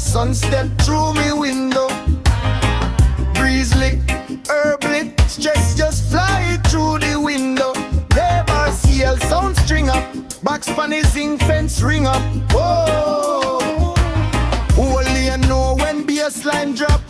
Sun step through me window. Breeze lick, herb lit, stress just fly through the window. Never CL sound string up, box funny zinc fence ring up. Whoa, only you know when bassline drop.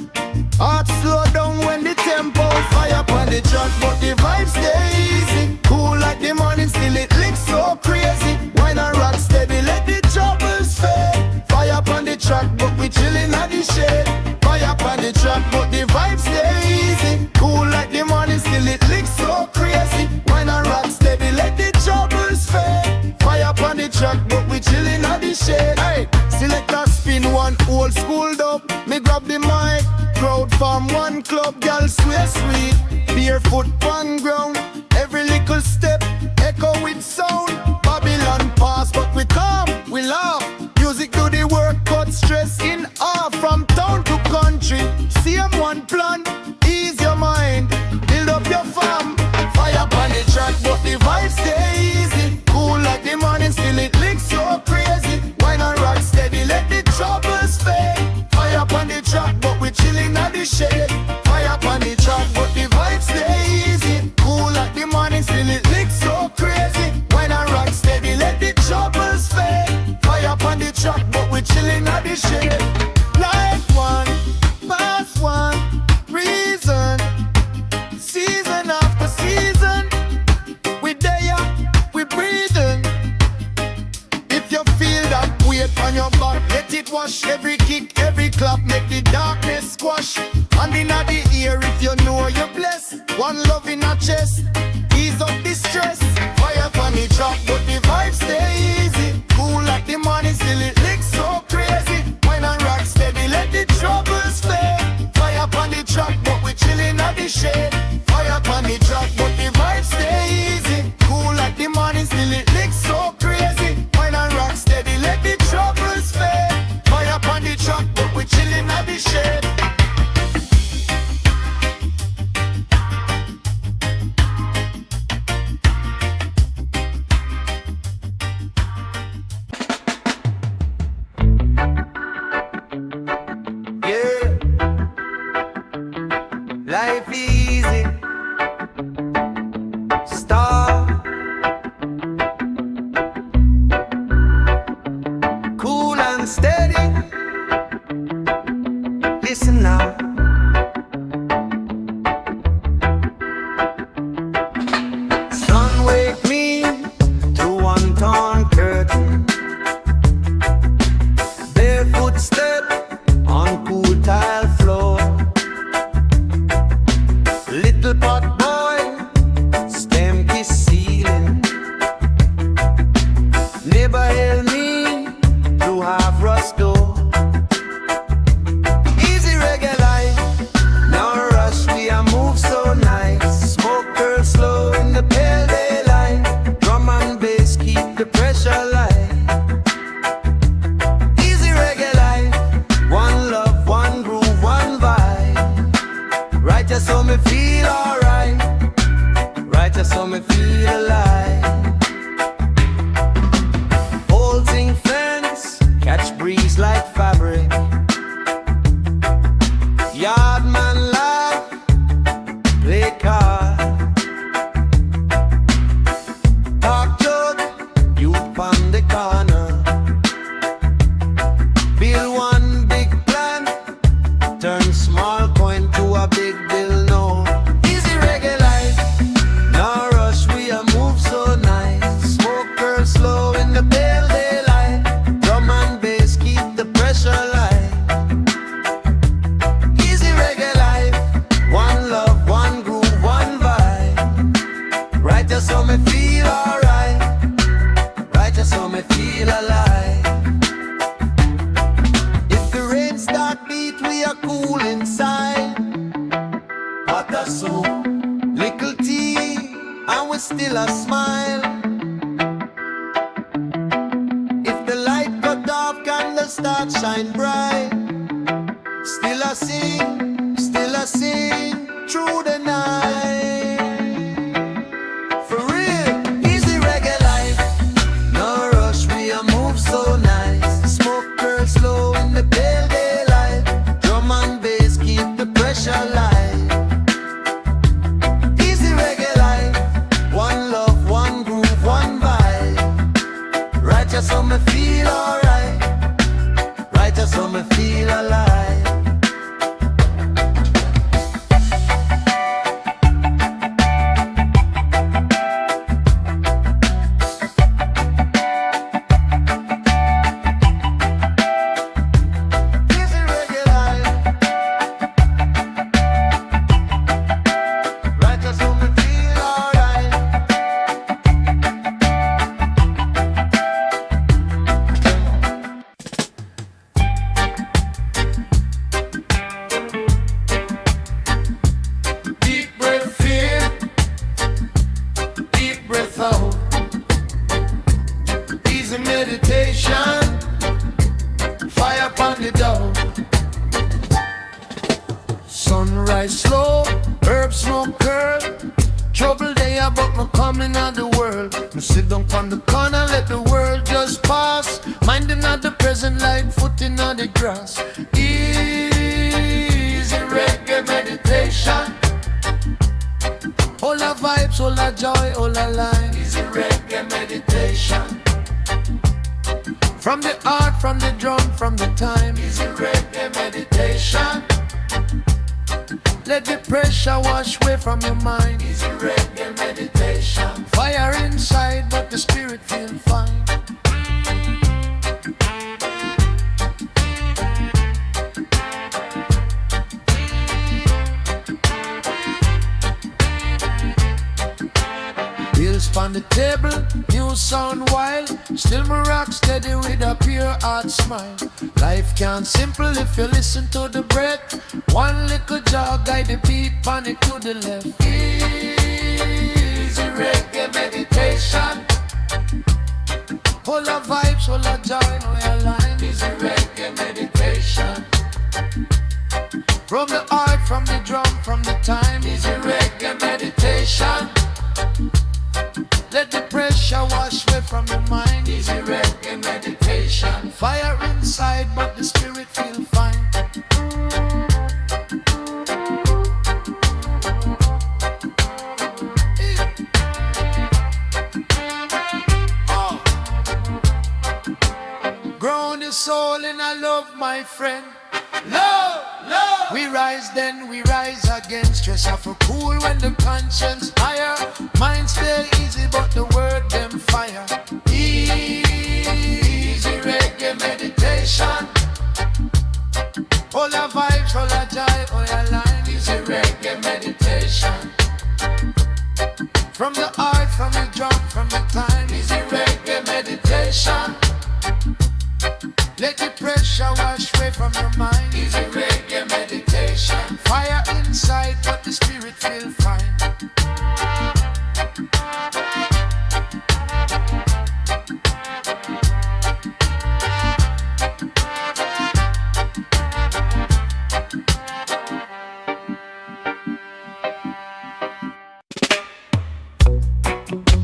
Heart slow down when the tempo fire up on the track, but the vibe stay easy. Cool like the morning, still it licks so crazy. Wine and rock steady, let the troubles fade. Fire up on the track, but we chillin' at the shade. Fire up on the track, but the vibe stay easy. Cool like the morning, still it licks so crazy. Wine and rock steady, let the troubles fade. Fire up on the track, but we chillin' at the shade. Hey, select a spin one old school dub. Me grab the mic, crowd from one club, girl swear sweet. Barefoot on ground, every little step echo with sound. Babylon pass, but we calm, we laugh. Music do the work, cut stress in half. From town to country, same one plan. Ease your mind, build up your farm. Fire up on the track, but the vibe stay easy. Cool like the morning, still it licks so crazy. Wine and rock steady, let the troubles fade. Fire up on the track, but we chillin' at the shade. Fire up on the track, but the vibe stay easy. Cool like the morning, still it licks so crazy. Wine and rock steady, let the troubles fade. Fire up on the track, but we chillin' at the shade. Life one, past one, reason. Season after season, we there, we breathing. If you feel that weight on your back, let it wash. Every kick, every clap, make the darkness squash. Hand in the ear if you know you're blessed. One love in a chest, ease up the stress. Fire on the track, but the vibe stay easy. Cool like the morning, still it licks so crazy. Wine and rock steady, let the troubles fade. Fire on the track, but we chillin' at the shade. Fire on the track, but the vibe stay easy. Cool like the morning, still it licks so crazy. Wine and rock steady, let the troubles fade. Fire on the track, but we chillin' at the shade. Life easy, star, cool and steady. Listen now. Sun wake me through one torn curtain. Barefoot step on cool tile floor. Little pot boy, stem kiss ceiling. Neighbor hail me through half rust door. Easy reggae life, no rush, we a move so nice. Smoke girl slow in the pale daylight. Drum and bass keep the pressure light. Easy reggae life, one love, one groove, one vibe. Right just so me feel alright. Right just so me feel alive. Old zinc fence, catch breeze like fabric. Yard man laugh, play card. Talk jug, youth on the corner. Build one big plan, turn small coin to a big bill now. Easy reggae life, no rush, we a move so nice. Smoke girl slow in the pale daylight. Drum and bass keep the pressure light. Easy reggae life, one love, one groove, one vibe. Right just so me feel alright. Right just so me feel alive. If the rain start beat, we are cool inside. Hot as soup, little tea, and we still a smile. If the light cut off, candles start shine bright. Still a sing through the night. For real, easy reggae life, no rush, we a move so nice. Smoke girl slow in the pale day. upon the dough. Sunrise slow, herb smoke curl. Trouble there, but me coming out the world. Me sit down on the corner, let the world just pass. Minding out the present like footing on the grass. Easy reggae meditation. All the vibes, all the joy, all the light. Easy reggae meditation. From the art, from the drum, from the time. Easy reggae meditation. Let the pressure wash away from your mind. Easy reggae meditation. Fire inside, but the spirit feel fine. Bills on the table, new sound wild. Still me rock steady with a pure heart smile. Life can't simple if you listen to the breath. One little jog guide the beat, panic to the left. Easy reggae meditation. All the vibes, all the joy, no airline. Easy reggae meditation. From the art, from the drum, from the time. Easy reggae meditation. Let the pressure wash away from your mind. Easy reggae meditation. Fire inside, but the spirit feel fine. Ground your soul and I love, my friend. Love, love. We rise then we rise again. Stress off a cool when the conscience higher. Mind stay easy but the word them fire. Easy reggae meditation. All the vibes, all the joy, all the line. Easy reggae meditation. From the art, from the drum, from the time. Easy reggae meditation. Let the pressure wash away from your mind. Easy reggae meditation. Fire inside, but the spirit feel fine.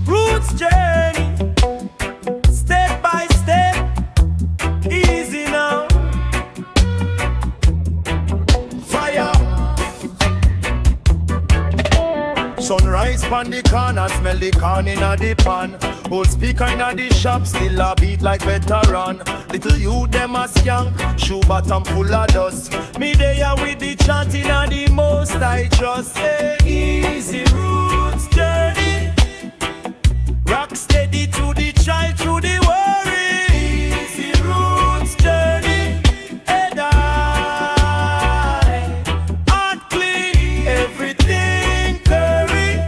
Roots journey, step by step. Easy now. Fire. Sunrise pan the corner, smell the corn in the pan. Old speaker in the shop, still a beat like veteran. Little you them a skank, shoe bottom full of dust. Me there with the chanting and the most I trust. Hey, easy roots journey. Rock steady to the child, through the worry. Easy roots journey. Head high, heart clean, everything curry.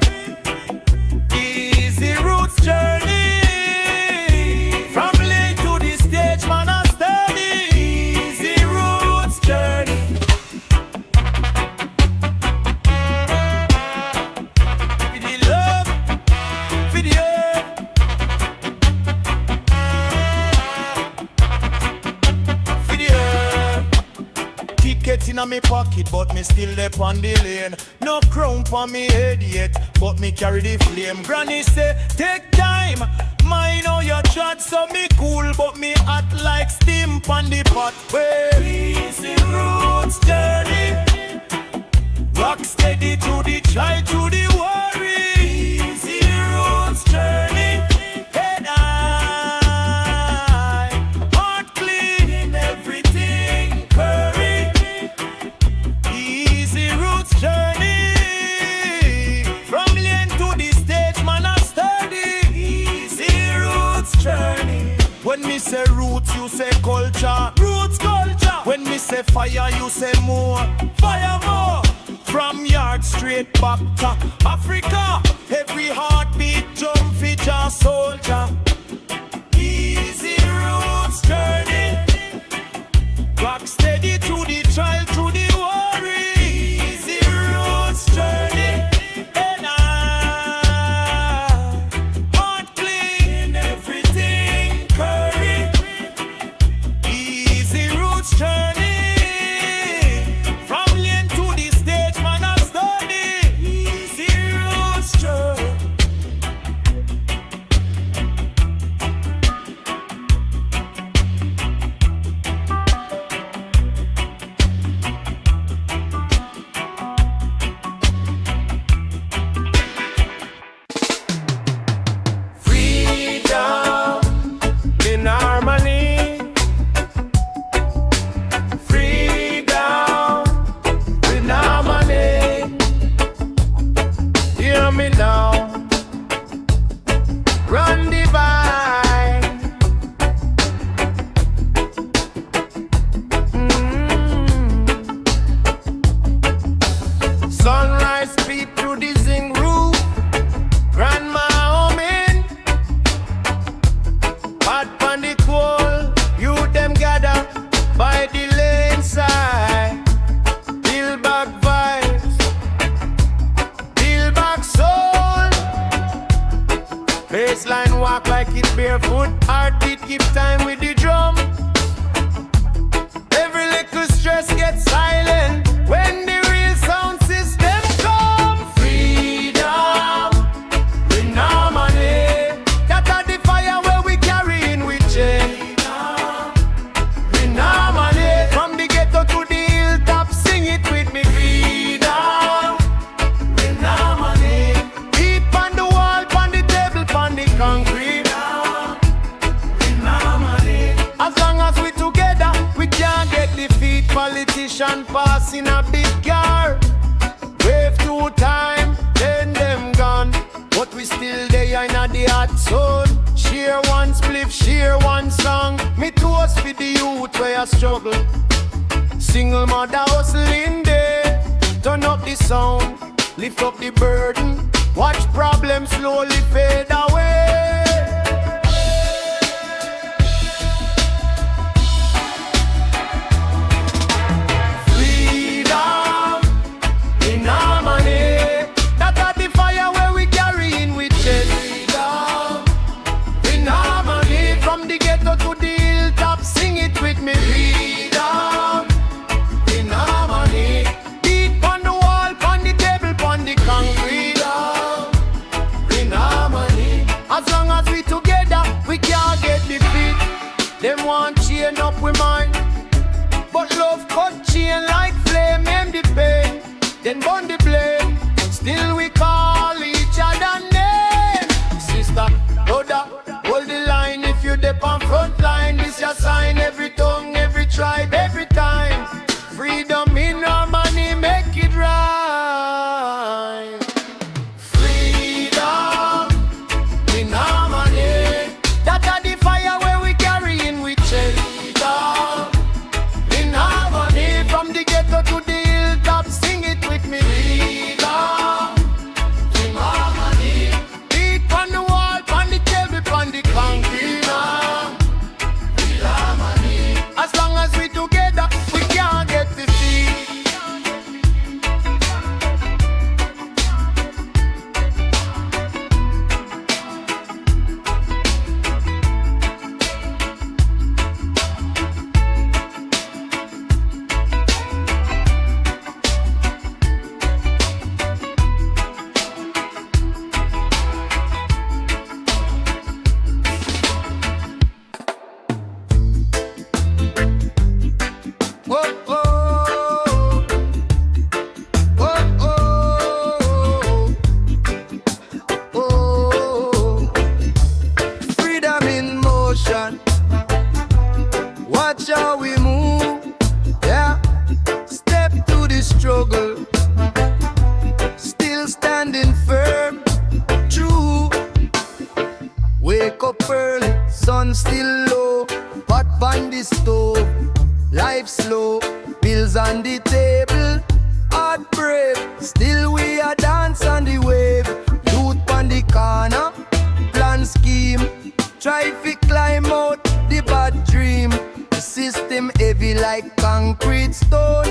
Easy roots journey. From late to the stage, man, I study. Easy roots journey. For the love, for the earth. Ticket in me pocket, but me still lep on the lane. No crown for me head yet, but me carry the flame. Granny say, take time, mine know your chat, so me cool, but me hot like steam on the pot. Well, easy roots journey. Rock steady to the child, to the worry. Easy roots journey. Head high, heart clean, everything curry. Easy roots journey. From lane to the stage, man, I study. Easy roots journey. When me say roots, you say culture. Roots culture. When me say fire, you say more. Fire more. From yard straight back to Africa. Every heartbeat jump feature soldier. Easy roots journey. Rock steady to the child, to the worry. Easy roots journey. And heart clean, everything curry. Easy roots barefoot, heartbeat keep time with the drum. Every little stress gets silent when the real sound system come. Freedom, we nominate. That are the fire where we carry in with chain. We nominate. From the ghetto to the hilltop, sing it with me. Freedom, we nominate. Beat on the wall, on the table, on the concrete. We nominate. As long as we together, we can't get defeat. Politician passing a big car. Wave 2 time, then them gone. But we still there in the hot zone. Share one spliff, share one song. Me toast for the youth where I struggle. Single mother hustling there. Turn up the sound, lift up the burden. Watch problems slowly fade away. Freedom, in harmony. That are the fire where we carry in with chest. Freedom, in harmony. From the ghetto to the hilltop, sing it with me. Freedom, in harmony. Beat on the wall, on the table, on the concrete. In harmony. As long as we together, we can't get defeat. Them want chain up with mine, but love cut chain like flame, aim the pain, then burn the blame. Still we call each other name. Sister, brother, hold the line. If you dip on front line, this your sign. Every tongue, every tribe, every time. Freedom in harmony, make it right. Freedom in harmony. That are the fire where we carry in with chest. In harmony. From the ghetto to the hilltop, sing it with me. Freedom in harmony. Beat on the wall, on the table, on the concrete. In harmony. As long as we together, we can't get defeat. Whoa, whoa, whoa, whoa, whoa. Freedom in motion. Watch how we move. Yeah. Step to the struggle. Still standing firm. True. Wake up early, sun still low. Pot on the stove. Life slow, bills on the table, heart brave. Still we a dance on the wave. Youth on the corner, plan scheme. Try fi climb out the bad dream. The system heavy like concrete stone,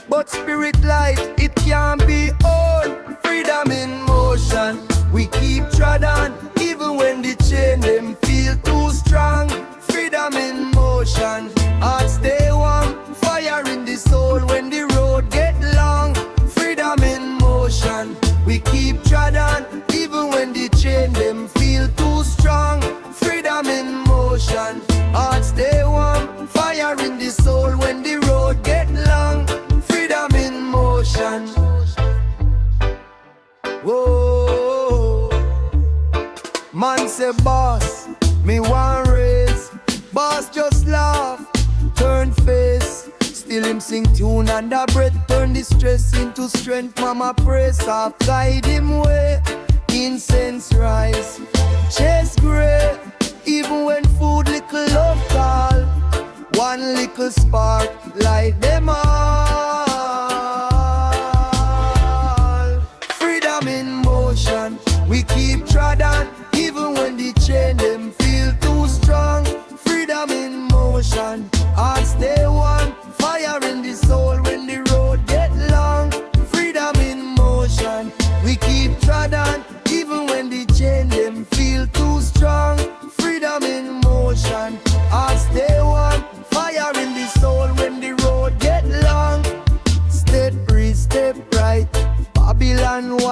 but spirit light, it can't be owned. Freedom in motion, we keep treading. Even when the chain them feel too strong. Freedom in motion, heart stay warm. Fire in the soul when the road get long. Freedom in motion, we keep treading. Even when the chain them feel too strong. Freedom in motion, heart stay warm. Fire in the soul when the road get long. Freedom in motion. Whoa. Man say boss, me want raise. Boss just laugh, turn face. Still him sing tune under breath. Turn the stress into strength. Mama praise off, guide him way. Incense rise, chest gray. Even when food little love call. One little spark, light them all. Freedom in motion, we keep treading. Even when the chain them feel too strong. Freedom in motion, heart stay warm. Fire in the soul when the road get long. Freedom in motion, we keep treading. Even when the chain them feel too strong. Freedom in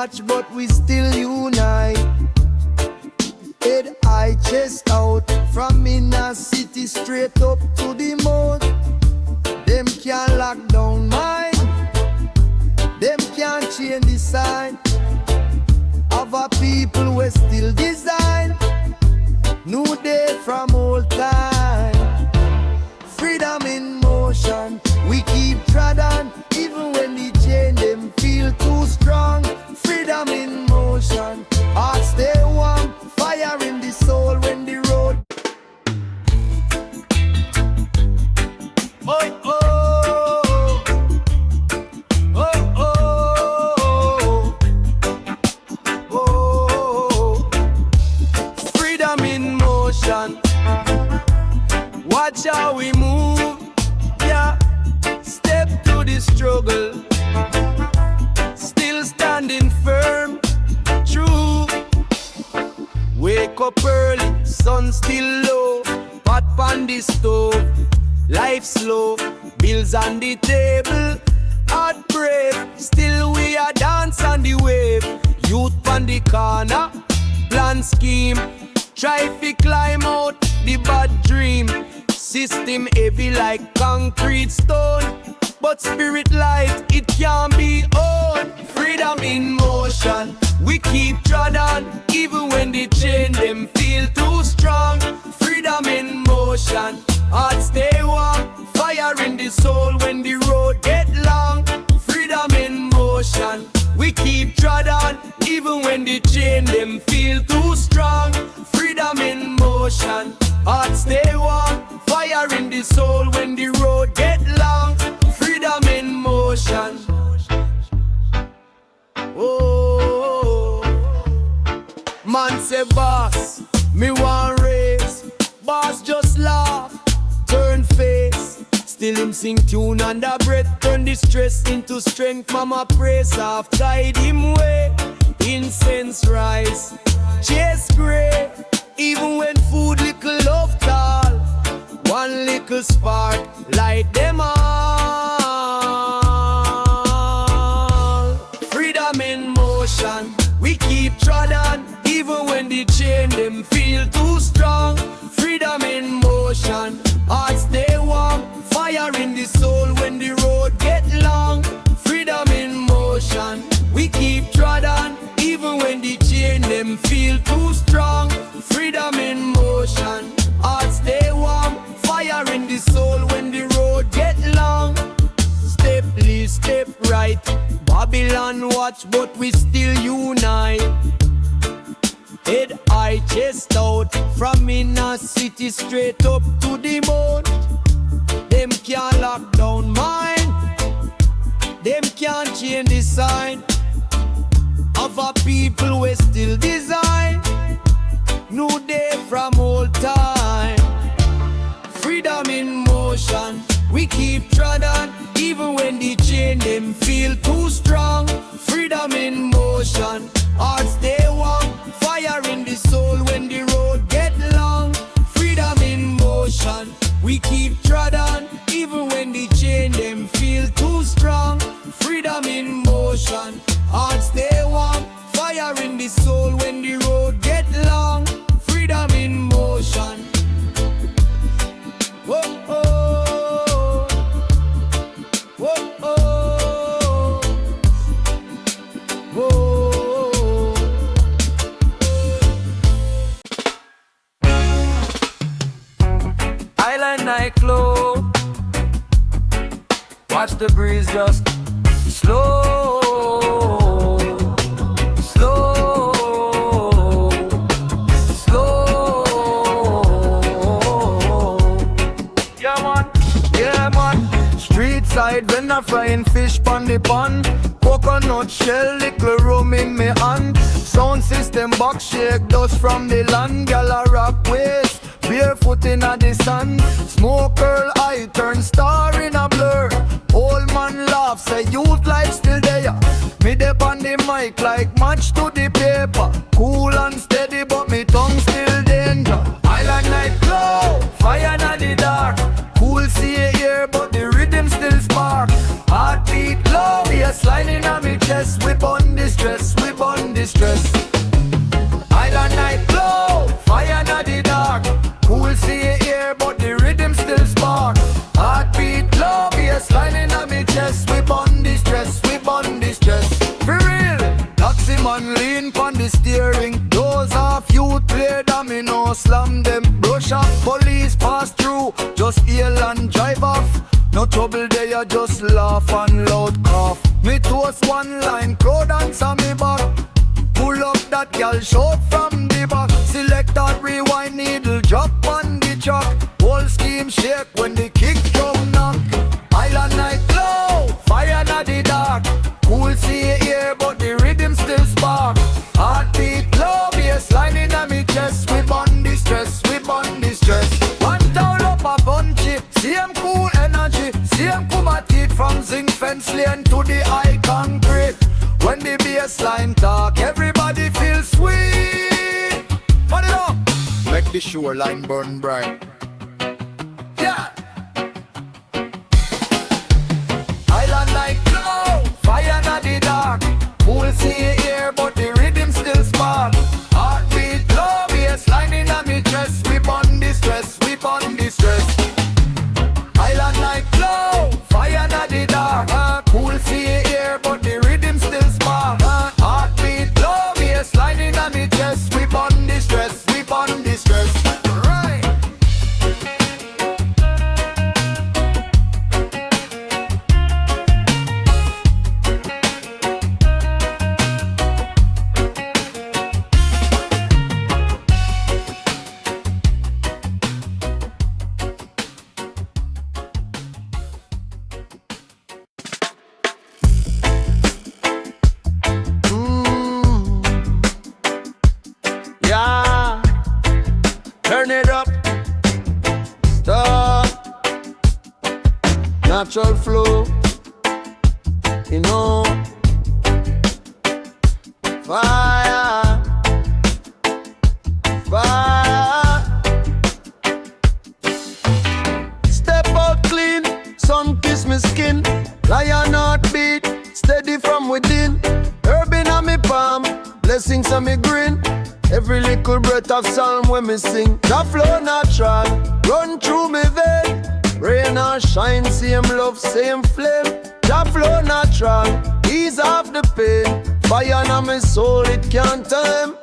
watch, but we still unite. Head high, chest out, from inner city straight up to the mouth. Them can't lock down mind, them can't change the sign of a people we still design. New day from old time. Freedom in motion, we keep treading, even when the chain them feel too strong. Freedom in motion, heart stay warm, fire in the soul when the road. Oh, oh. Watch how we move, yeah. Step to the struggle, still standing firm, true. Wake up early, sun still low, pot on the stove, life slow, bills on the table, heart brave, still we are dance on the wave. Youth on the corner, plan scheme, try to climb out the bad dream. System heavy like concrete stone, but spirit light, it can't be owned. Freedom in motion, we keep treading, even when the chain them feel too strong. Freedom in motion, heart stay warm, fire in the soul when the road get long. Freedom in motion, we keep treading, even when the chain them feel too strong. Freedom in motion, heart stay warm, fire in the soul when the road get long. Freedom in motion. Oh, man say boss, me want race. Boss just laugh, turn face. Still him sing tune under breath, turn the stress into strength. Mama praise off, guide him way. Incense rise, chase gray. Even when food little love tall, one little spark light them all. Freedom in motion, we keep treading, even when the chain them feel too strong. Freedom in motion, heart stay warm, fire in the soul when the road get long. Freedom in motion, we keep treading, even when the chain them feel too strong. Freedom in motion, heart stay warm, fire in the soul when the road get long. Step left, step right, Babylon watch, but we still unite. Head high, chest out, from inner city straight up to the moon. Them can't lock down mind, them can't change the sign of a people we still design. New day from old time. Freedom in motion, we keep treading, even when the chain them feel too strong. Freedom in motion, heart stay warm, fire in the soul when the road get long. Freedom in motion, we keep treading, even when the chain them feel too strong. Freedom in motion, heart stay warm, fire in the soul when the road get long. Freedom in motion. Whoa, oh. Whoa, oh. Whoa. Island nightclub, watch the breeze just slow. Side when I frying fish pon the pan, coconut shell, little rum in me hand. Sound system box shake, dust from the land. Gyal a rock waist, barefoot inna the sun. Smoke curl eye turn star in a blur. Old man laugh, say youth life still there. Me dep on the mic like match to the paper. Cool and steady, but me tongue still danger. Island night glow, fire inna the dark. Cool see here, but the rhythm still spark. Heartbeat low, bass line inna me chest. Whip on the stress, whip steering. Those off youth play domino, slam them, brush up. Police pass through, just hail and drive off. No trouble there, you just laugh and loud cough. Me toast one line, crowd answer me back. Pull up that girl, shout from the back. Select that rewind needle, drop on the track. Whole scheme shake when the kick drum knock. Island night glow, fire na the dark. Cool see here, but the rhythm still spark. Heartbeat low, bassline inna me chest. We burn the stress, we burn the stress. One town up a bunchy, same cool energy, same combative from zinc fence lane to the high concrete. When the bassline talk, everybody feels sweet. Put it up, make the shoreline burn bright. Yeah. Island like glow, fire na the dark. Cool see here, but the rhythm still spark. Heartbeat low, bassline inna me chest. We burn the stress, we burn the stress. Island like glow, fire na the dark. Cool see here, but the rhythm still spark. Heartbeat low, bassline inna me chest. We burn the stress, we burn the stress. Right. Yeah, turn it up, stop. Natural flow, you know. Fire, fire. Step out clean, sun kiss me skin. Lion heartbeat, steady from within. Herb in on me palm, blessings on me grin. Every little breath of psalm when me sing. The flow natural, run through me vein. Rain or shine, same love, same flame. The flow natural, ease off the pain. Fire on my soul, it can't tame.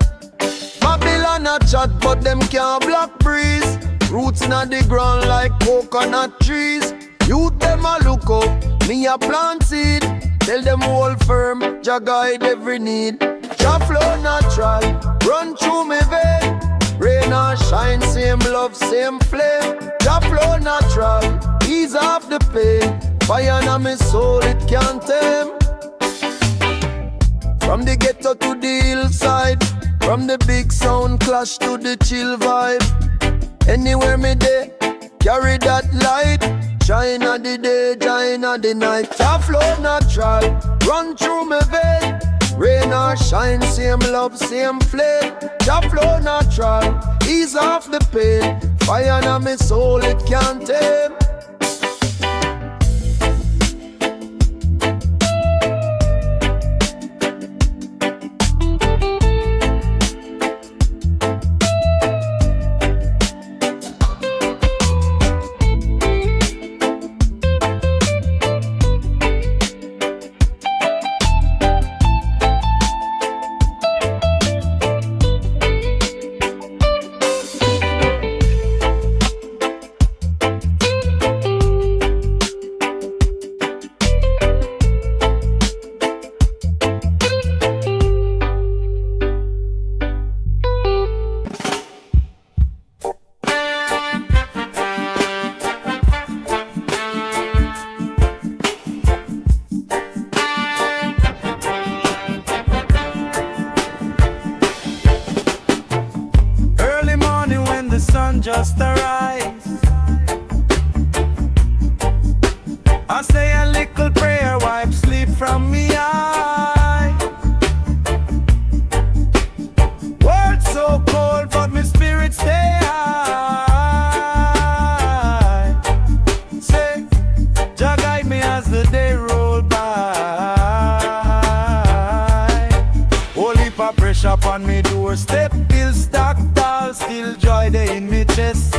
Babylon a chat, but them can't block breeze. Roots in the ground like coconut trees. Youth them a look up, me a plant seed. Tell them hold firm, Jah guide every need. Jah flow natural, run through me vein. Rain or shine, same love, same flame. Jah flow natural, ease off the pain. Fire on my soul, it can't tame. From the ghetto to the hillside, from the big sound clash to the chill vibe. Anywhere me day, carry that light. Shine of the day, shine of the night. Jah flow natural, run through me vein. Rain or shine, same love, same flame. Jah flow natural, ease off the pain. Fire on my soul, it can't tame. Just arise. I say a little prayer, wipe sleep from me eye. World so cold, but my spirit stay high. Say, Jah guide me as the day roll by. Whole heap of pressure upon me doorstep, bill stacked tall, still joy day in me chest.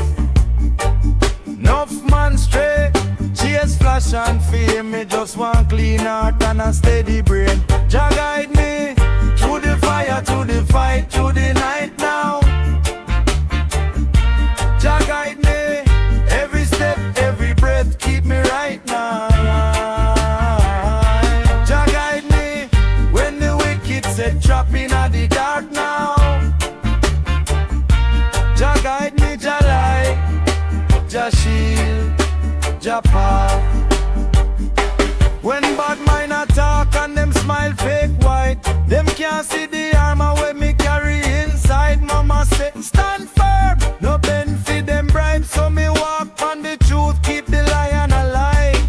Enough man stray, chase flash and fame. Me just want clean heart and a steady brain. Jah guide me through the fire fire, to the fight, to the night now. Jah guide me, every step, every breath, keep me right now. Jah guide me, when the wicked set trap in the dark now. Jah guide me, Jah light, Jah shield, Jah path. When bad mind attack and them smile fake white, them can't see the armor when me carry inside. Mama say, stand firm, no bend for them bribes. So me walk on the truth, keep the lion alive.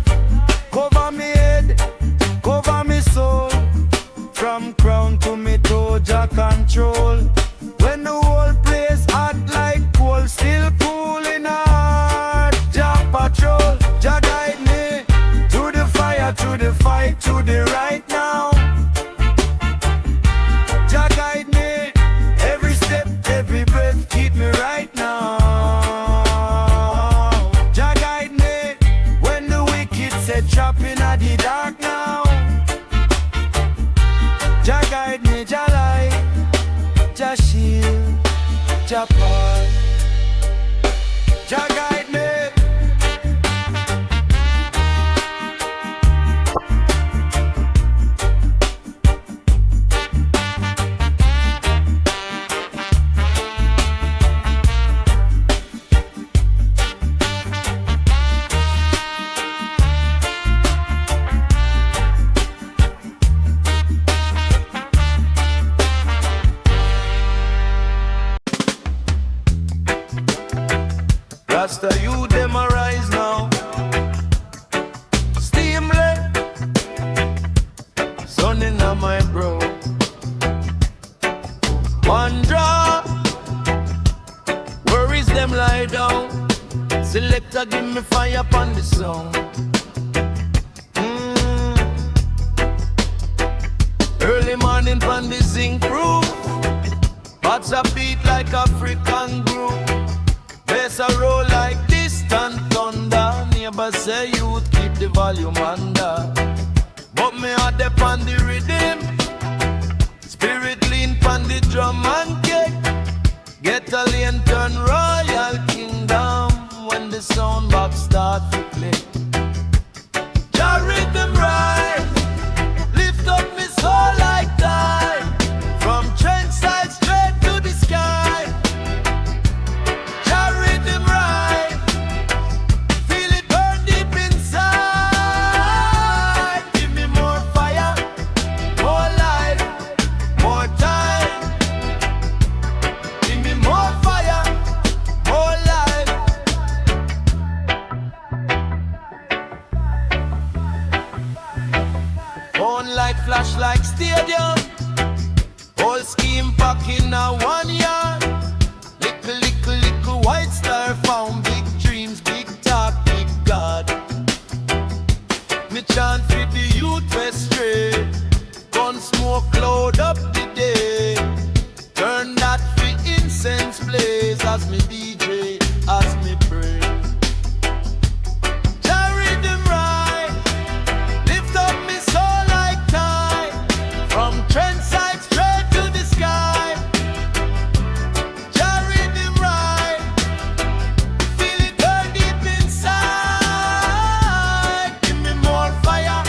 Cover me head, cover me soul, from crown to me toe, Jah control. When the whole place hot like coal, still cool in heart, Jah patrol. Jah guide me, to the fire, to the fight, to the right now. Jah guide me, every step, every breath, keep me right now. Jah guide me, when the wicked set trap in the dark now. Jah guide me, Jah light, Jah shield, Jah path. Jah guide me. Rasta, you them arise now. Steam lit, sun in my bro. One drop, worries them lie down. Selector give me fire upon the song. Early morning pon the zinc roof. Bats a beat like African groove. Bass a roll like distant thunder. Neighbors say youth keep the volume under, but me a dep on the rhythm. Spirit lean pon the drum and kick. Get a lane turn royal kingdom when the sound box start to play. Jah rhythm right, lift up me soul like tide, from trench side straight to the sky. Jah rhythm right, feel it burn deep inside. Give me more fire, more light, more time. Give me more fire, more light. On light flash like stadium. Whole scheme pack in a 1 yard. Little, little, little white star found. Big dreams, big talk, big God. Me chant for the youth west straight. Gun smoke cloud up the day. Turn that for incense blaze. As me DJ, as me pray. Jah rhythm right, lift up me soul like tide, from trend side straight to the sky. Jah rhythm right, feel it burn deep inside. Give me more fire,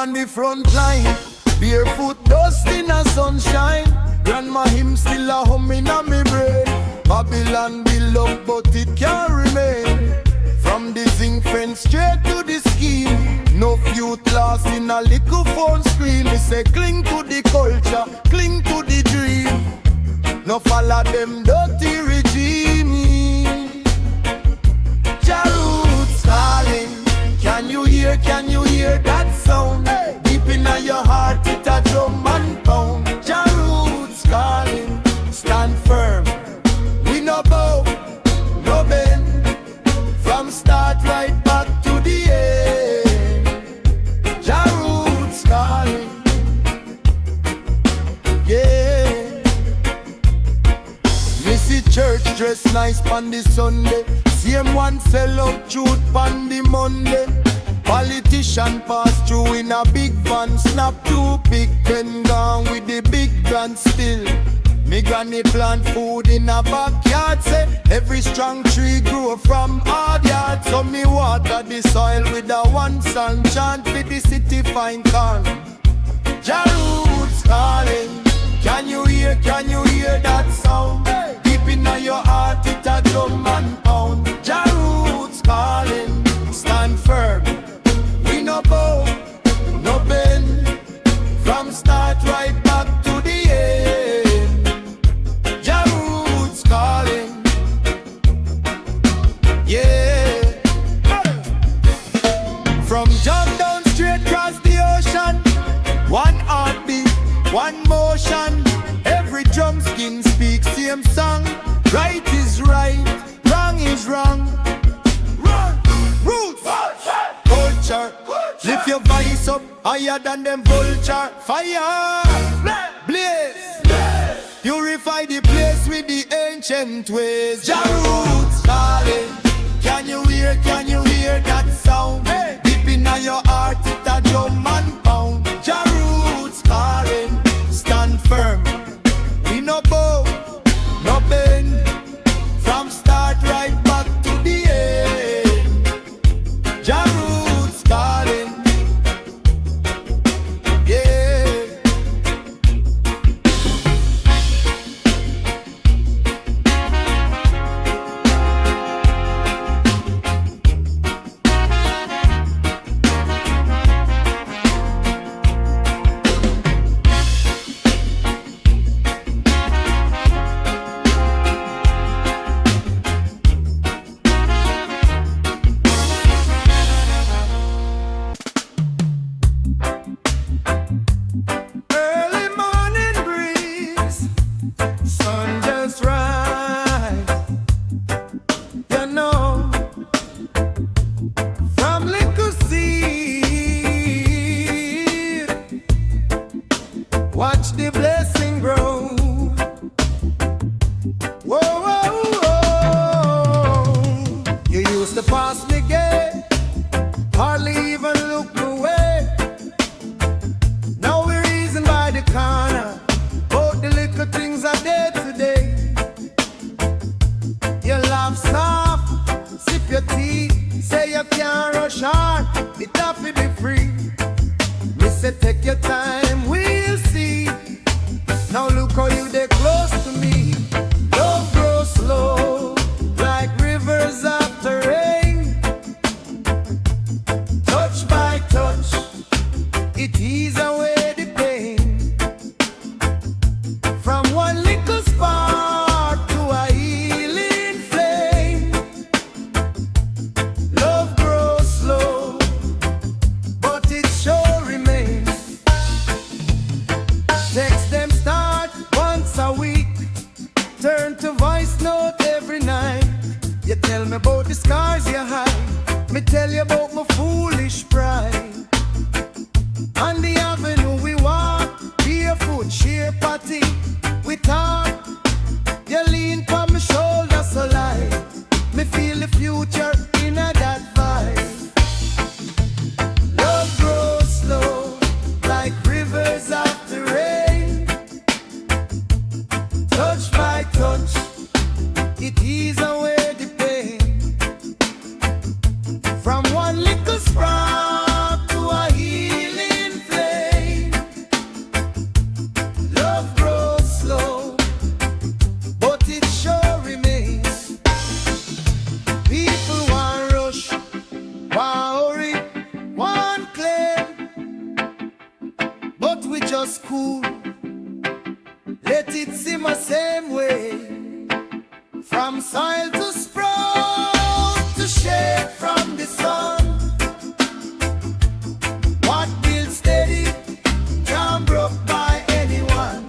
on the front line, barefoot dust in a sunshine. Grandma him still a humming on me brain. Babylon build up but it can't remain. From the zinc fence straight to the scheme. No youth lost in a little phone screen. Me say cling to the culture, cling to the dream. No follow them dirty regime. Jah roots calling. Can you hear that sound? Deep in your heart it a drum and pound. Jah roots calling. Stand firm. We no bow, no bend. From start right back to the end. Jah roots calling. Yeah. Missy church dress nice pon the Sunday. Same one sell out truth pon the Monday. Politician pass through in a big van. Snap too big, then gone with the big gun still. Me granny plant food in a backyard. Say every strong tree grow from hard yard. So me water the soil with a one song chant. For the city find calm. Jah roots calling. Can you hear that sound? Deep in your heart it a drum and pound. Jah roots calling. Stand firm. We no bow, no bend. From start right back to the end. Jah roots calling. Yeah. From Down straight across the ocean. One heartbeat, one motion. Every drum skin speaks same song. Right is right, wrong is wrong. Run, roots, culture. Lift your voice up higher than them vulture. Fire, blaze, purify the place with the ancient ways. Jah roots calling. Can you hear that sound? Deep in your heart it a drum and pound. Jah roots calling. Stand firm. We no bow, no bend. From start right back to the end. Jah roots calling. Yeah. Early morning breeze, sun just rise. You know, from little seed, watch the blessing grow. Whoa, whoa, whoa. You used to pass me gay, hardly even look my way. Now we reason by the corner, both the little things I did today. You laugh soft, sip your tea, say you can't rush hard, it have to be free. Me say take your time, we'll see. Now look how you dey close to me. Love grows slow, like rivers after rain. Touch by touch, it ease away the pain. From one little spark to a healing flame. Love grows slow, but it sure remains. Text them start once a week, turn to voice note every night. You tell me about the scars you hide, me tell you about my foolish pride. On the avenue we walk, barefoot, sheer party, we talk. You lean on my shoulder so light, me feel the future in a that vibe. Love grows slow, like rivers after rain. Touch by touch, it ease away the pain. From one we just cool. Let it simmer same way. From soil to sprout to shade from the sun. What builds steady can't broke by anyone.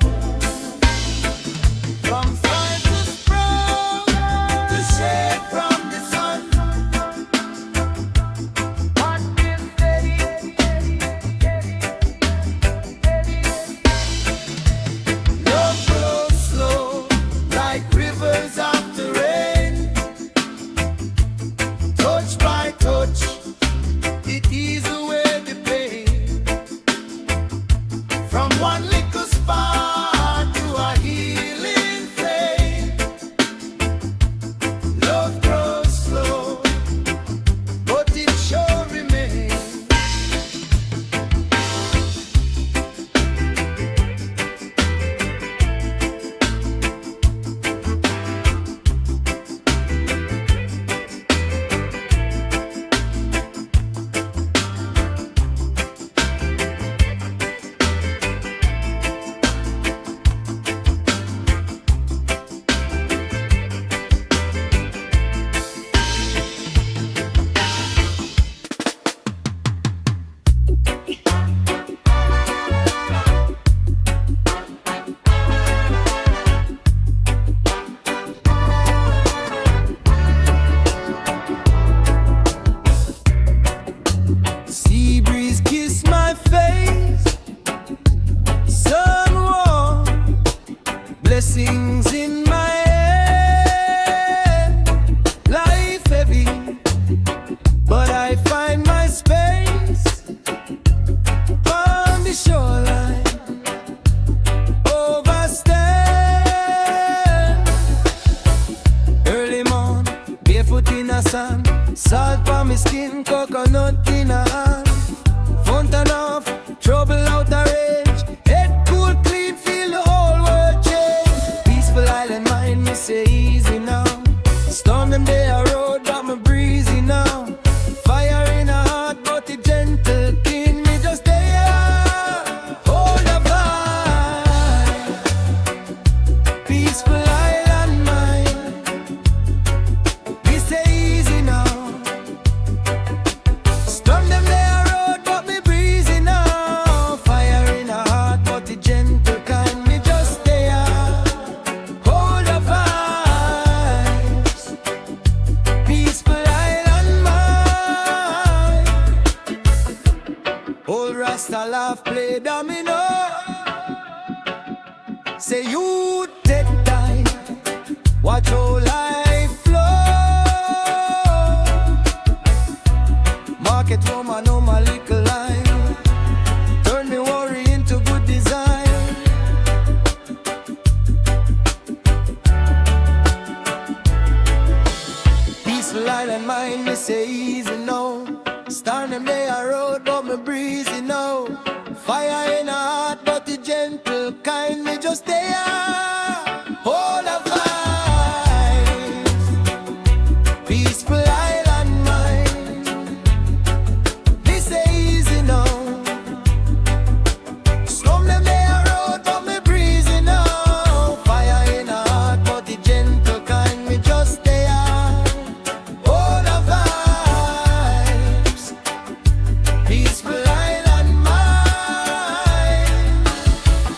From soil to sprout to shade from the sun. What builds steady? Love grows slow like rivers after rain. Touch by touch, it eases away the pain. From one little spark to a healing flame. Love grows slow, but it sure remains. Sea breeze kiss my face, sun warm, blessings in my hand. Life heavy, but I find my space on the shoreline. Overstand. Early morn, barefoot in the sun, salt on my skin, coconut in a hand. Fountain off, trouble out of range. Head cool, clean, feel the whole world change. Peaceful island mind, me say easy now. Storm them day a road, but me breezy now. Fire in a heart, but it gentle, clean, me just there. Hold the vibe. Peaceful island mind, me say easy now. Storm them there road, but me breezy now. Fire in a heart, but it gentle kind, me just there. Hold the vibes. Peaceful island mind. Old Rasta laugh, play domino. Say you take time, watch how life flow. Market woman on my little line, turn me worry into good design. Peaceful island mind, me say easy now. Storm them day a road, but me breezy now. Fire in a heart, but the gentle kind, me just there. Hold the vibes. Peaceful island mind, me say easy now. Storm them day a road, but me breezy now. Fire in a heart, but the gentle kind, me just there. Hold the vibes. Peaceful island mind.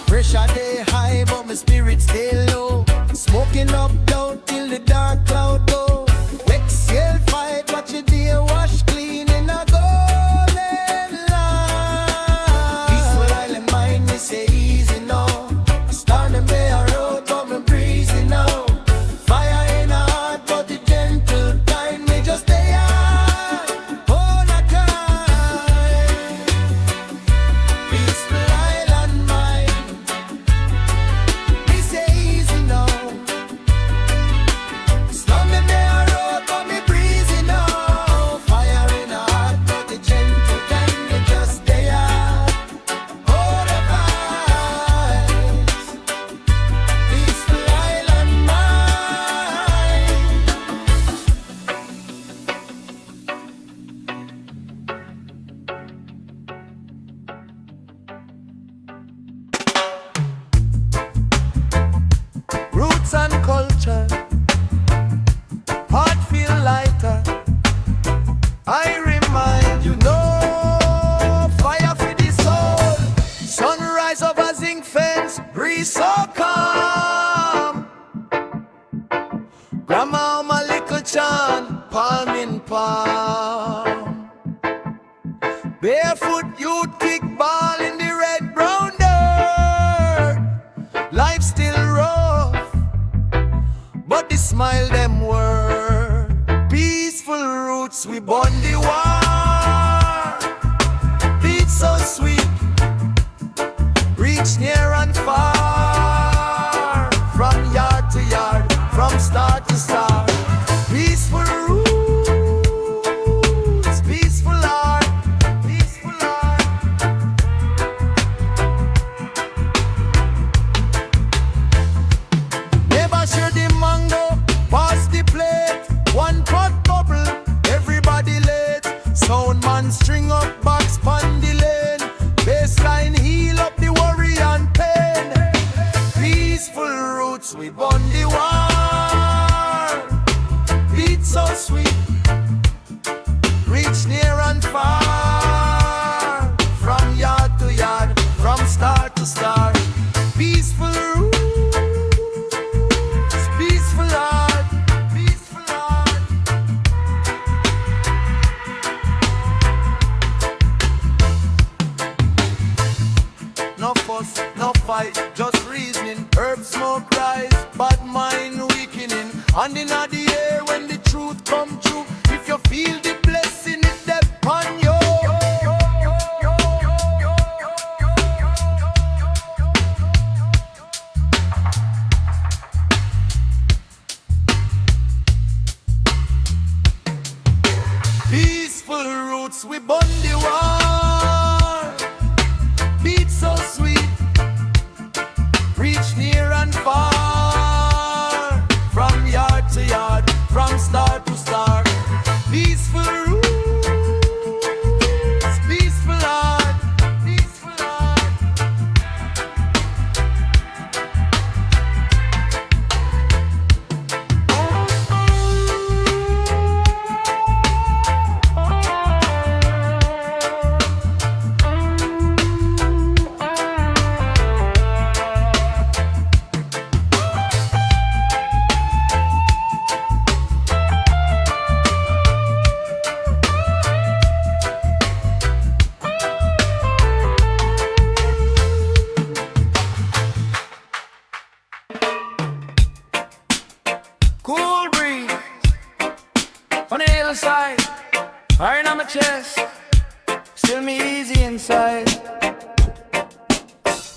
Pressure day high, but my spirit stay low. Smoking up down till the dark cloud go. Exhale fight, watch your day wash clean in a golden line. Peaceful island mind, me say easy now. Start them day a road, but me breezy now. Fire in a heart, but the gentle kind, me just there. All the time. Peaceful island mind, me say housing fence, breeze so calm. Grandma, my little John, palm in palm. Barefoot youth kick ball in the red brown dirt. Life still rough, but the smile them word. Peaceful roots we born the war. Beat so sweet, reach near and far. From yard to yard, from star to star. Peaceful roots, peaceful heart, peaceful heart. Never share the mango, pass the plate. One pot bubble, everybody late. Sound man string up box pon the lane. Baseline heal up the worry and pain. Peaceful roots we born the war. Beat so sweet, reach near and far. From yard to yard, from star to star. Peaceful roots, peaceful heart, peaceful heart. No fuss, no fight, just reasoning. Herb smoke rise, bad mind weakening. And in the air when the truth come true. If you feel the blessing, it's there upon you. Peaceful roots, we burn the war. Beat so sweet, reach near and far. From yard to yard, from star to star. Peaceful roots, peaceful heart, peaceful heart. Cool breeze on the hillside, iron on my chest, still me easy inside.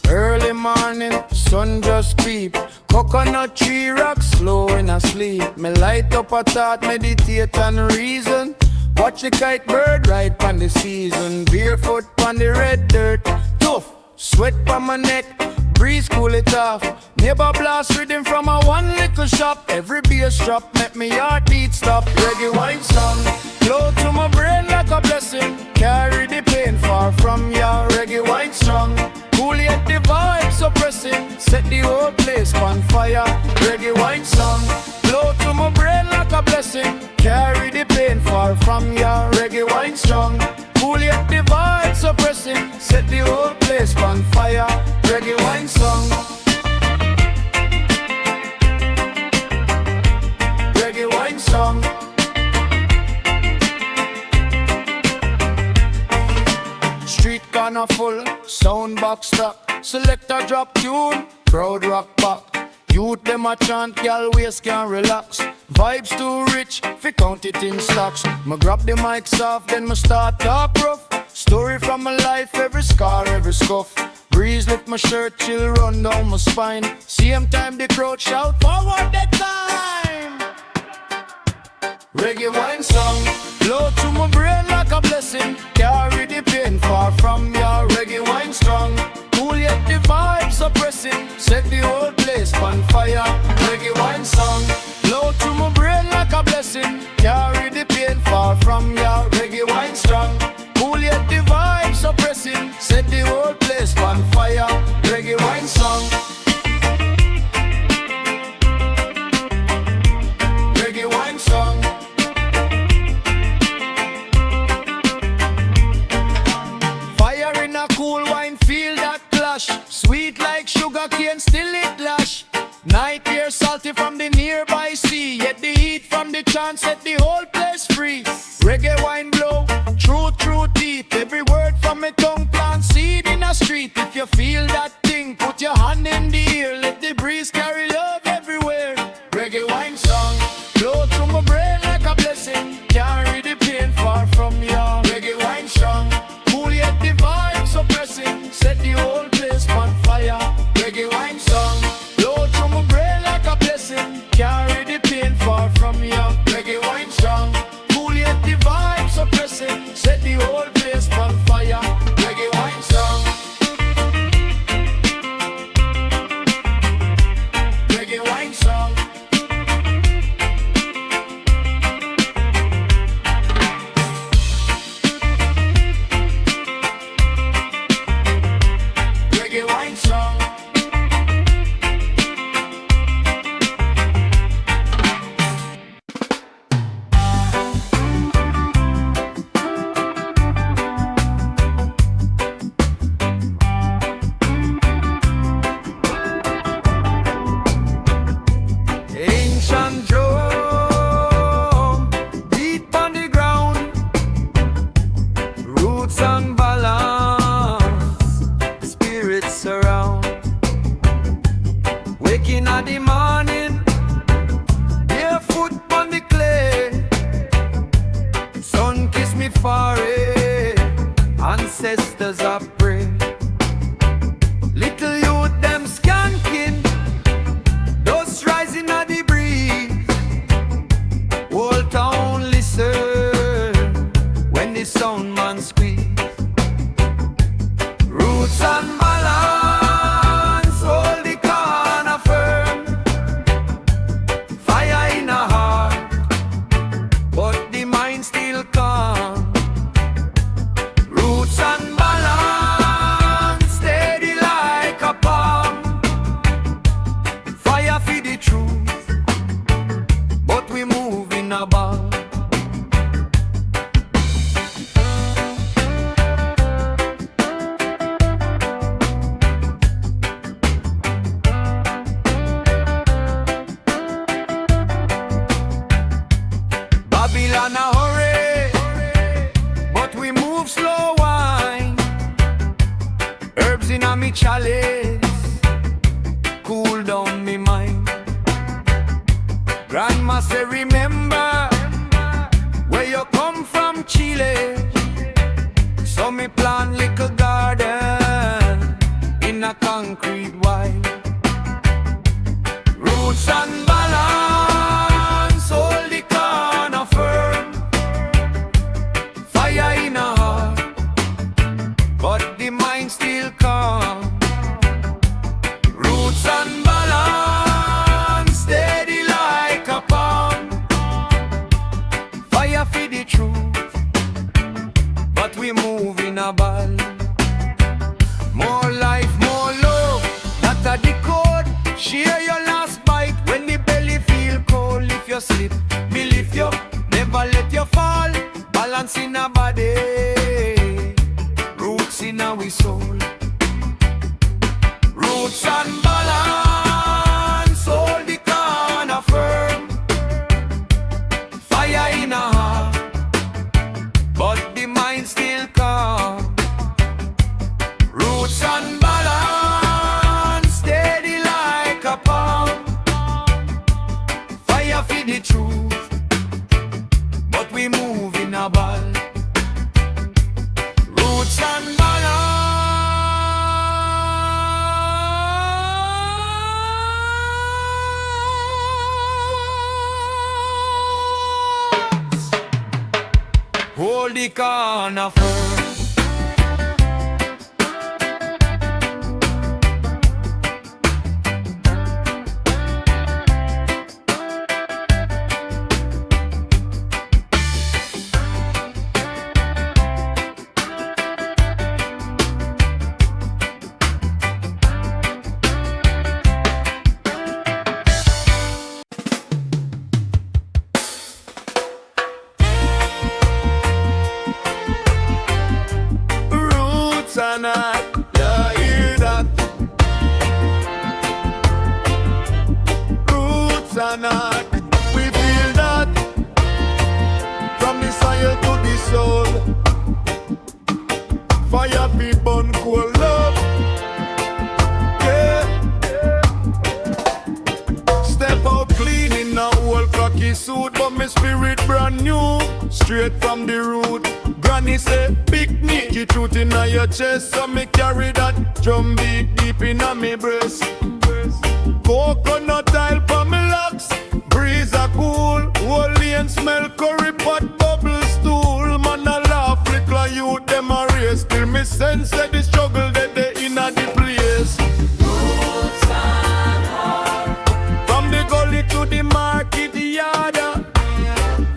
Early morning, sun just peep. Coconut tree rock slow in a sleep. Me light up a thought, meditate and reason. Watch the kite bird right on the season. Barefoot on the red dirt, tough, sweat on my neck. Breeze cool it off. Neighbor blast rhythm from a one little shop. Every bass drop make me heartbeat stop. Reggae wine song flow to my brain like a blessing. Carry the pain far from ya. Reggae wine strong, cool yet the vibe suppressing. Set the whole place on fire. Reggae wine song flow to my brain like a blessing. Carry the pain far from ya. Reggae wine strong, cool yet the vibe suppressing. Set the whole place on fire. Reggae wine song. Reggae wine song. Street corner full, sound box stuck. Selector drop tune, crowd rock back. Youth them a chant, gal waist can relax. Vibes too rich, fi count it in stocks. Me grab the mics off, then me start talk rough. Story from my life, every scar, every scuff. Breeze lift my shirt, chill run down my spine. Same time the crowd shout, forward that time. Reggae wine song, flow to my brain like a blessing. Carry the pain far from ya. Reggae wine strong, cool yet the vibe suppressing. Set the whole place on fire. Reggae wine song, flow to my brain like a blessing. Carry the pain far from ya. Reggae wine strong, cool yet the vibe suppressing. Set the whole place on fire. Reggae wine song. Reggae wine song. Fire in a cool wine, feel that clash. Sweet like sugar cane, still it lash. Night air salty from the nearby sea. Yet the heat from the chant set the whole place free. Reggae wine blow, true deep. Every word from my tongue plant seed in a street. If you feel that thing, put your hand in the air. Let the breeze carry love everywhere. Reggae wine song, flow through my brain like a blessing. Carry the pain far from you. Reggae wine song, cool yet the vibe suppressing. Set the whole place on fire. Reggae wine song, flow through my brain like a blessing. Carry the pain far from you. Reggae wine song, cool yet the vibe suppressing. Set the whole place on fire. Reggae wine song. Reggae wine song. Reggae wine song. Ancient drum, beat on the ground, roots and balance, spirits surround. Waking at the morning, barefoot on the clay, sun kiss me forehead, ancestors I pray. Little youth them skanking, dust rising at the breeze. Whole town listen when the sound man squeeze. Roots and balance, hold the corner firm. Fire in a heart, but the mind still calm. Roots and balance, steady like a palm. Fire for the truth, but we move in a ball. Babylon a hurry, but we move slow wine. Herbs in a me chalice, cool down me mind. Grandma say remember where you come from, Chile. So me plant little garden in a concrete white. Roots and balance, hold the corner firm. Fire in a heart, but the mind still calm. Roots and balance, steady like a palm. Fire for the truth, but we move in a ball. More life, more love, that a the code. Share your last bite when the belly feel cold. If you slip, me lift you, never let you fall. Balance in a body, roots in our soul. Roots and balance, hold the corner firm. Fire in a heart, but the mind still calm. Roots and balance, steady like a palm. Fire for the truth, but we move in a ball. Roots and balance, hold the corner firm. khaki suit, but my spirit brand new. Straight from the root. Granny say, big Nicky truth inna your chest, so me carry that drum beat deep inna me breast. Coconut oil for me locks, breeze a cool. Holy and smell curry pot bubble stool. Man a laugh, little youth them a race. Till me sense that the struggle that they inna the place. Roots and heart. From the gully to the market yard.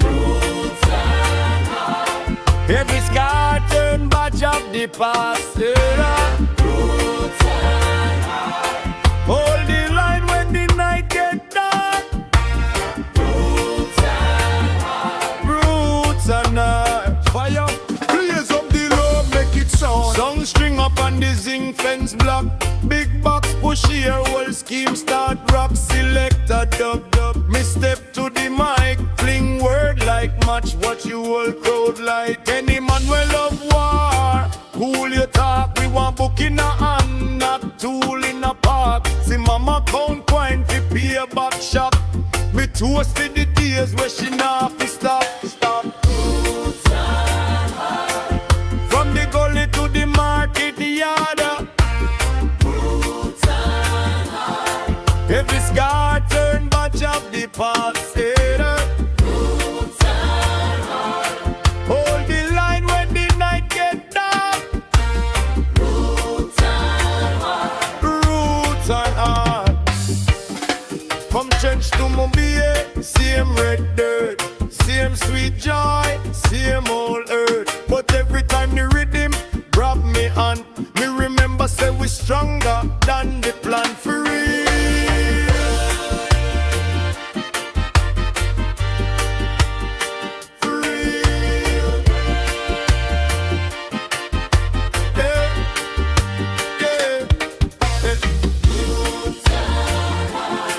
Roots and heart. Every scar turn badge of the past. Yeah. Roots and heart. Hold the line when the night get dark. Roots and heart. Roots and heart. Fire. Blaze up the low, make it sound. Song string up on the zinc fence block. Big box push here, whole scheme start rock. Select a dub dub. Me step to the mic, fling word like match what you all crowd like. Any man will love war. Cool your talk, we want book in a hand, not tool in a park. See mama count coin fi pay a back shop. Me toasted the days where she not fi stop. Roots and heart. From the gully to the market yard. Roots and heart. Every scar turn batch of the past. Roots and heart. Hold the line when the night get dark. Roots and heart. Roots and heart. From trench to Mobile, same red dirt, same sweet joy, same old earth. But every time the rhythm grab me hand, me remember say we stronger than the plan for real. For real. Yeah. Yeah. Yeah. Roots and heart.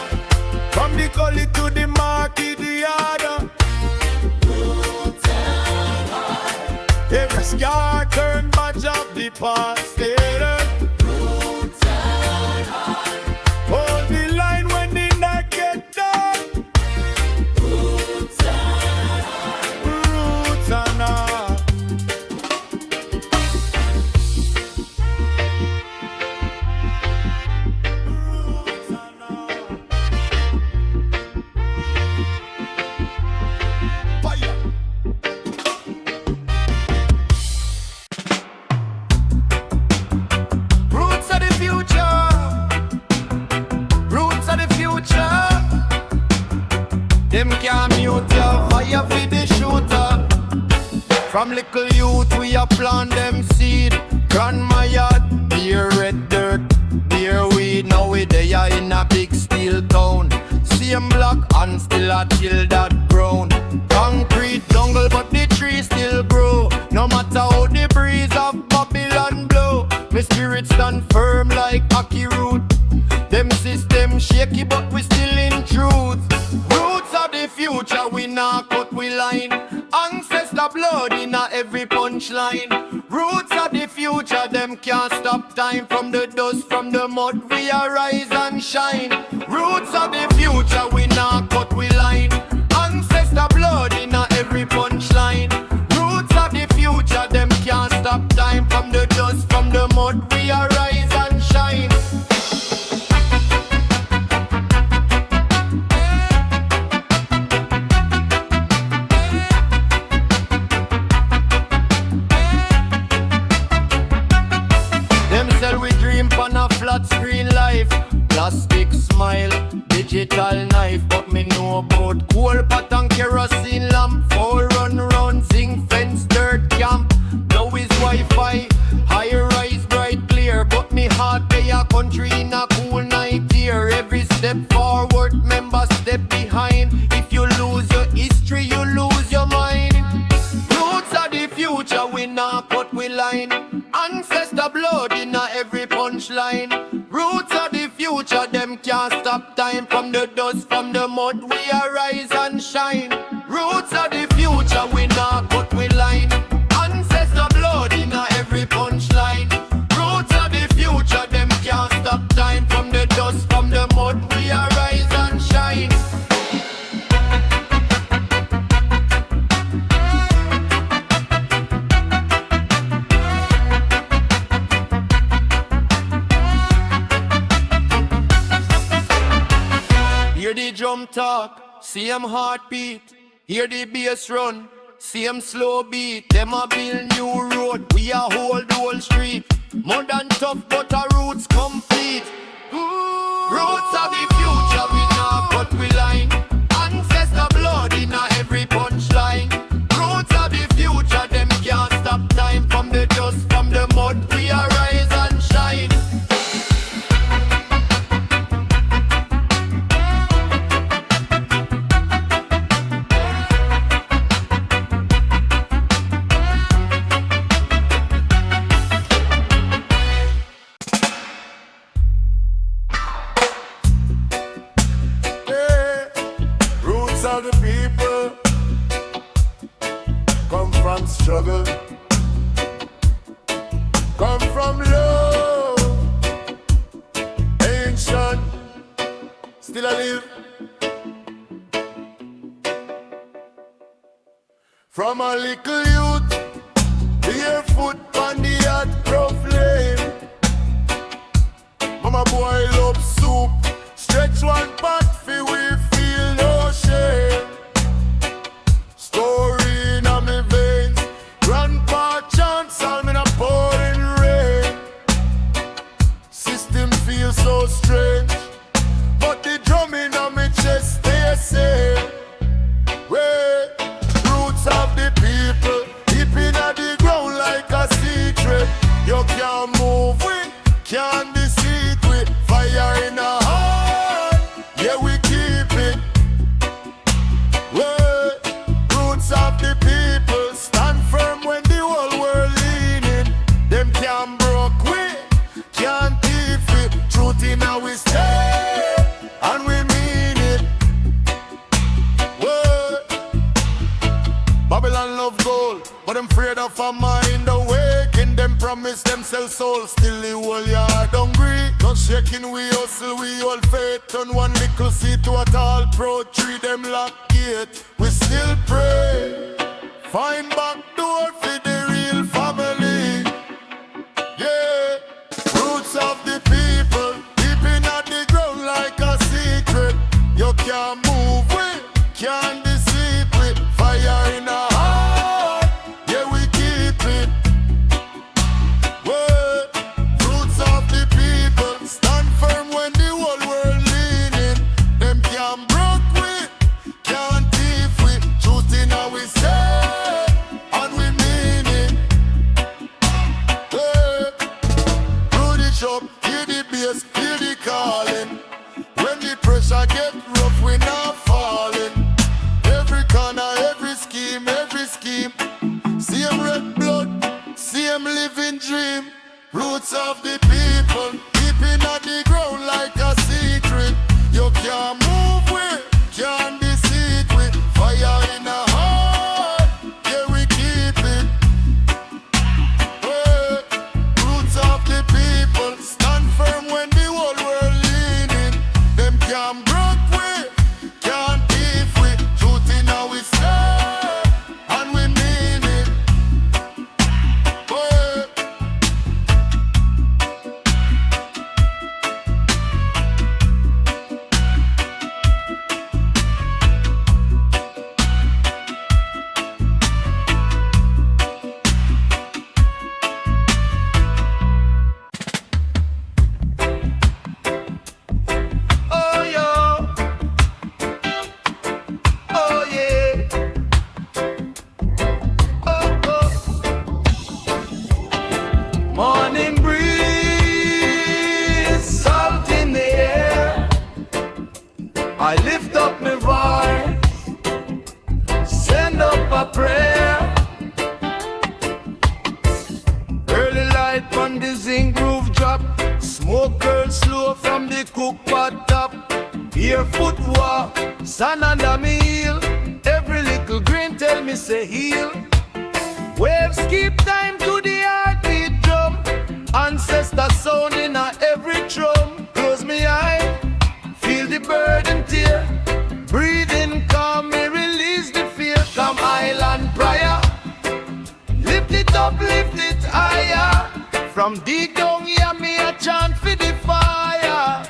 From the gully to the market yard. Roots and heart. Every scar turn badge of the past. Roots and heart. Hold the line when the night get dark. Roots and heart. Roots and heart. Roots and heart. Fire. Roots of the future. Roots of the future. Them can't mute ya. Fire for the shooter. From little youth we a plant them seed. Grandma yard, beer red dirt, beer weed. Now we there in a big steel town. Same block and still a chill that ground. Concrete jungle but the tree still grow. No matter how the breeze of Babylon blow, my spirit stand firm like hockey root. Them system shaky but we still in truth. Roots of the future we not cut we line. Ancestor blood in a every punchline. Roots of the future them can't stop time. From the dust from the mud we arise and shine. Roots of the future we not cut we line. Ancestor blood in a every punchline. Roots of the future them can't stop time. From the dust from the mud we arise and shine. Them sell we dream on a flat screen life. Plastic smile, digital knife. But me know about coal pot and kerosene lamp. 4 run round zinc fence dirt camp. Now is Wi-Fi, high rise bright clear. But me heart pay a country in a cool night here. Every step forward, member step behind. If you lose your history, you lose your mind. Roots of the future, we not cut we line. Ancestor blood in a every punchline. Roots of the future, them can't stop time. From the dust, from the mud, we arise and shine. Roots of the future, we not cut we line. Ancestor blood in a every punchline. Roots of the future, them can't stop time. From the dust, from the mud, we arise and shine. drum talk, same heartbeat. Hear the bass run, same slow beat. Them a build new road, we a hold whole street. Modern tough but our roots complete. Roots of the future, we not cut we line. Ancestor blood in a every punchline. Roots of the future, them can't stop time. From the dust, from the mud, we arise and shine. Of the people come from struggle, come from low, ancient, still I live. From a little youth, barefoot on the hot rough lane. Mama boy love soup, stretch one pot fi we feel no shame. Story in a me veins, grandpa chants all in a pouring rain. System feels so strange, but the drum in a me chest stay same. Way, roots of the people, deep in the ground like a secret. You can't move with, can't deceive with. Fire in a heart, yeah we keep it. Way, roots of the people, stand firm when the whole world leaning. Them can't broke with, can't thief it. Truth in how we stay, and we mean it. Way, Babylon love gold, but them afraid of a mind awaken. Them promise themselves soul, still the whole yard hungry. Not shaking we hustle, we all faith. On one little seed to a tall pro tree, them lock gate. We still pray, find back door for the real family. Yeah, roots of the people, deep in the ground like a secret. You can't move with, can't deceive with. Fire in a heart, yeah we keep it. Word, roots of the people, stand firm when the whole world leaning. Them can't broke with, can't thief with. Truth in how we say, and we mean it. Word, through the shop, hear the bass, hear the calling. When the pressure get rough, we not falling. Every corner, every scheme, same red blood, same living dream. Roots of the people, deep in the ground like a secret. You can't move with, can't deceive with. Fire in a heart, yeah we keep it. Hey, roots of the people, stand firm when the whole world leaning. Them can't broke with, can't thief with. Truth in how we say, and we mean it. Hey. Oh yo, oh yeah, oh oh. Morning breeze, salt in the air. I lift up my voice, send up a prayer. Early light from the zinc roof drop, smoke curls slow from the cook pot top. Barefoot walk, sun under me heel. Every little green tell me say heal. Waves keep time to the heartbeat drum. Ancestor sound in a every drum. Close me eye, feel the burden tear. Breathing calm me, release the fear. Come island prayer, lift it up, lift it higher. From deep down here me a chant for the fire.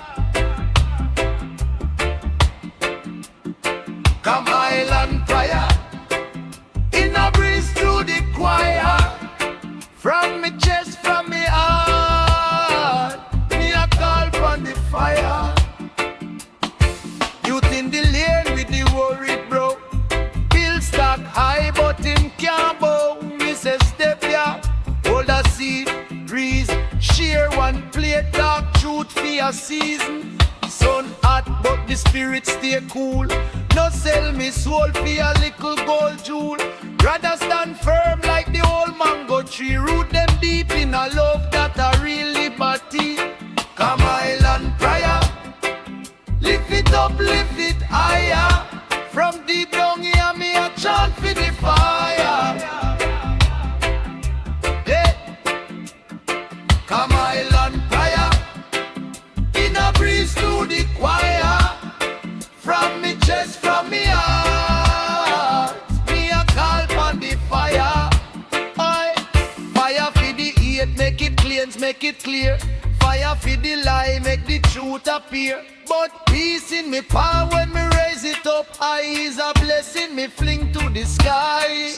a season. Sun hot, but the spirit stay cool. No sell me soul for a little gold jewel. Rather stand firm like the old mango tree. Root them deep in a love that a real liberty. Come island prayer, lift it up, lift it higher. From deep down here me a chant for the fire. Yeah. Come island prayer, in a breeze to the choir. From me chest, from me heart, me a call on the fire. Aye. Fire for the hate, make it cleanse, make it clear. Fire for the lie, make the truth appear. But peace in me palm when me raise it up high is a blessing me fling to the sky.